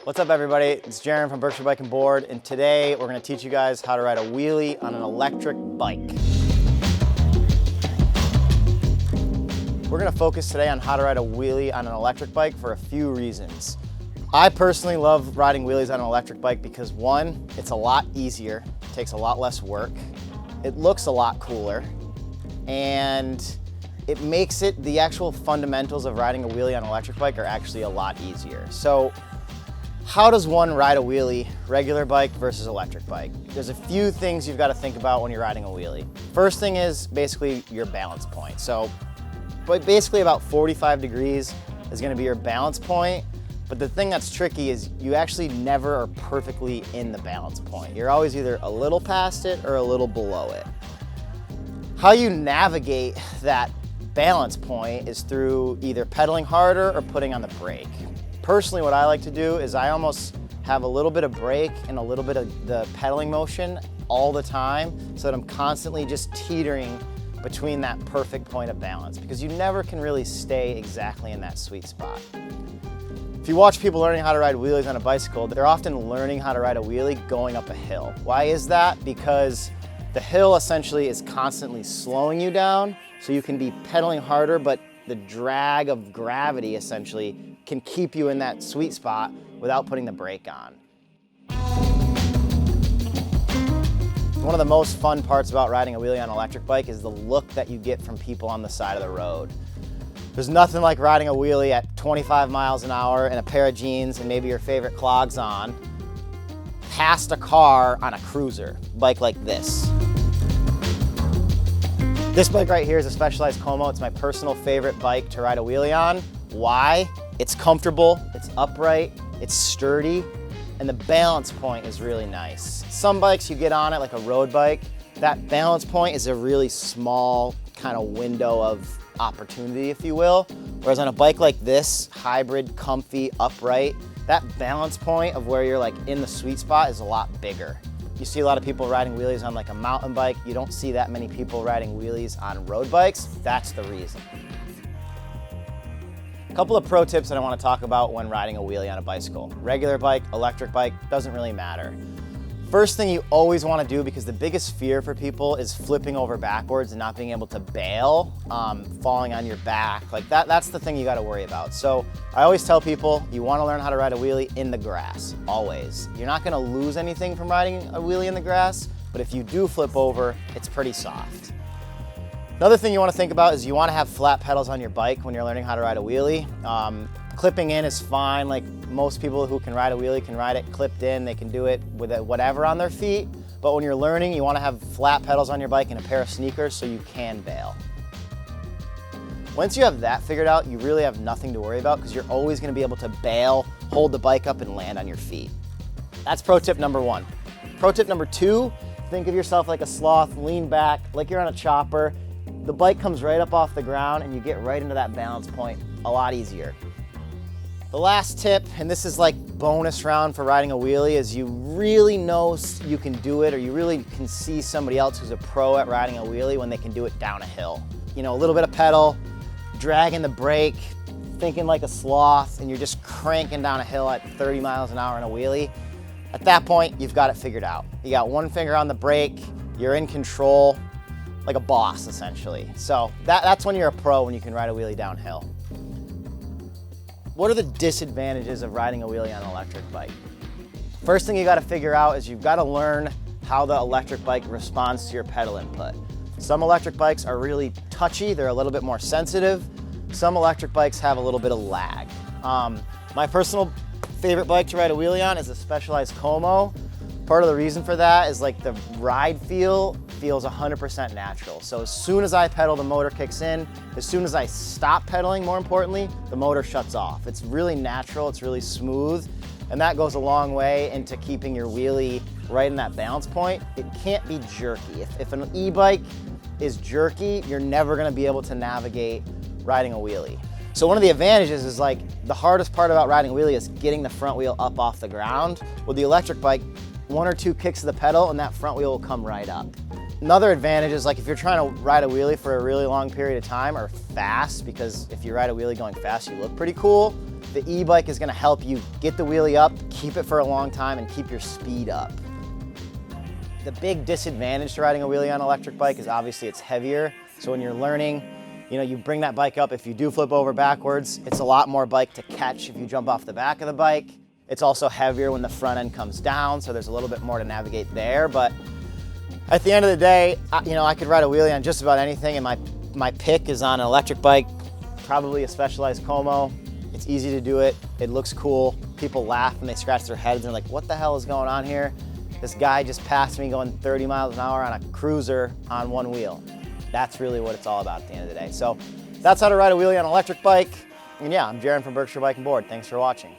What's up everybody, it's Jaryn from Berkshire Bike and Board, and today we're going to teach you guys how to ride a wheelie on an electric bike. We're going to focus today on how to ride a wheelie on an electric bike for a few reasons. I personally love riding wheelies on an electric bike because one, it's a lot easier, it takes a lot less work, it looks a lot cooler, and it makes it, the actual fundamentals of riding a wheelie on an electric bike are actually a lot easier. So how does one ride a wheelie, regular bike versus electric bike? There's a few things you've got to think about when you're riding a wheelie. First thing is basically your balance point. So basically about 45 degrees is going to be your balance point. But the thing that's tricky is you actually never are perfectly in the balance point. You're always either a little past it or a little below it. How you navigate that balance point is through either pedaling harder or putting on the brake. Personally, what I like to do is I almost have a little bit of brake and a little bit of the pedaling motion all the time so that I'm constantly just teetering between that perfect point of balance, because you never can really stay exactly in that sweet spot. If you watch people learning how to ride wheelies on a bicycle, they're often learning how to ride a wheelie going up a hill. Why is that? Because the hill essentially is constantly slowing you down, so you can be pedaling harder, but the drag of gravity essentially can keep you in that sweet spot without putting the brake on. One of the most fun parts about riding a wheelie on an electric bike is the look that you get from people on the side of the road. There's nothing like riding a wheelie at 25 miles an hour in a pair of jeans and maybe your favorite clogs on, past a car on a cruiser, bike like this. This bike right here is a Specialized Como. It's my personal favorite bike to ride a wheelie on. Why? It's comfortable, it's upright, it's sturdy, and the balance point is really nice. Some bikes you get on it, like a road bike, that balance point is a really small kind of window of opportunity, if you will. Whereas on a bike like this, hybrid, comfy, upright, that balance point of where you're like in the sweet spot is a lot bigger. You see a lot of people riding wheelies on like a mountain bike. You don't see that many people riding wheelies on road bikes. That's the reason. A couple of pro tips that I want to talk about when riding a wheelie on a bicycle. Regular bike, electric bike, doesn't really matter. First thing you always want to do, because the biggest fear for people is flipping over backwards and not being able to bail, falling on your back. Like that's the thing you got to worry about. So I always tell people you want to learn how to ride a wheelie in the grass, always. You're not going to lose anything from riding a wheelie in the grass, but if you do flip over, it's pretty soft. Another thing you want to think about is you want to have flat pedals on your bike when you're learning how to ride a wheelie. Clipping in is fine. Like most people who can ride a wheelie can ride it clipped in. They can do it with whatever on their feet. But when you're learning, you want to have flat pedals on your bike and a pair of sneakers so you can bail. Once you have that figured out, you really have nothing to worry about because you're always going to be able to bail, hold the bike up, and land on your feet. That's pro tip number one. Pro tip number two, think of yourself like a sloth, lean back like you're on a chopper. The bike comes right up off the ground and you get right into that balance point a lot easier. The last tip, and this is like bonus round for riding a wheelie, is you really know you can do it, or you really can see somebody else who's a pro at riding a wheelie when they can do it down a hill. You know, a little bit of pedal, dragging the brake, thinking like a sloth, and you're just cranking down a hill at 30 miles an hour in a wheelie. At that point, you've got it figured out. You got one finger on the brake, you're in control, like a boss essentially. So that's when you're a pro, when you can ride a wheelie downhill. What are the disadvantages of riding a wheelie on an electric bike? First thing you got to figure out is you've got to learn how the electric bike responds to your pedal input. Some electric bikes are really touchy, they're a little bit more sensitive. Some electric bikes have a little bit of lag. My personal favorite bike to ride a wheelie on is a Specialized Como. Part of the reason for that is like the ride feels 100% natural. So as soon as I pedal, the motor kicks in. As soon as I stop pedaling, more importantly, the motor shuts off. It's really natural, it's really smooth, and that goes a long way into keeping your wheelie right in that balance point. It can't be jerky. If an e-bike is jerky, you're never gonna be able to navigate riding a wheelie. So one of the advantages is like the hardest part about riding a wheelie is getting the front wheel up off the ground. With the electric bike, one or two kicks of the pedal and that front wheel will come right up. Another advantage is like if you're trying to ride a wheelie for a really long period of time or fast, because if you ride a wheelie going fast, you look pretty cool. The e-bike is gonna help you get the wheelie up, keep it for a long time, and keep your speed up. The big disadvantage to riding a wheelie on an electric bike is obviously it's heavier. So when you're learning, you bring that bike up. If you do flip over backwards, it's a lot more bike to catch if you jump off the back of the bike. It's also heavier when the front end comes down, so there's a little bit more to navigate there. But at the end of the day, I could ride a wheelie on just about anything, and my pick is on an electric bike, probably a Specialized Como. It's easy to do it. It looks cool. People laugh and they scratch their heads and they're like, what the hell is going on here? This guy just passed me going 30 miles an hour on a cruiser on one wheel. That's really what it's all about at the end of the day. So that's how to ride a wheelie on an electric bike. And yeah, I'm Jaryn from Berkshire Bike and Board. Thanks for watching.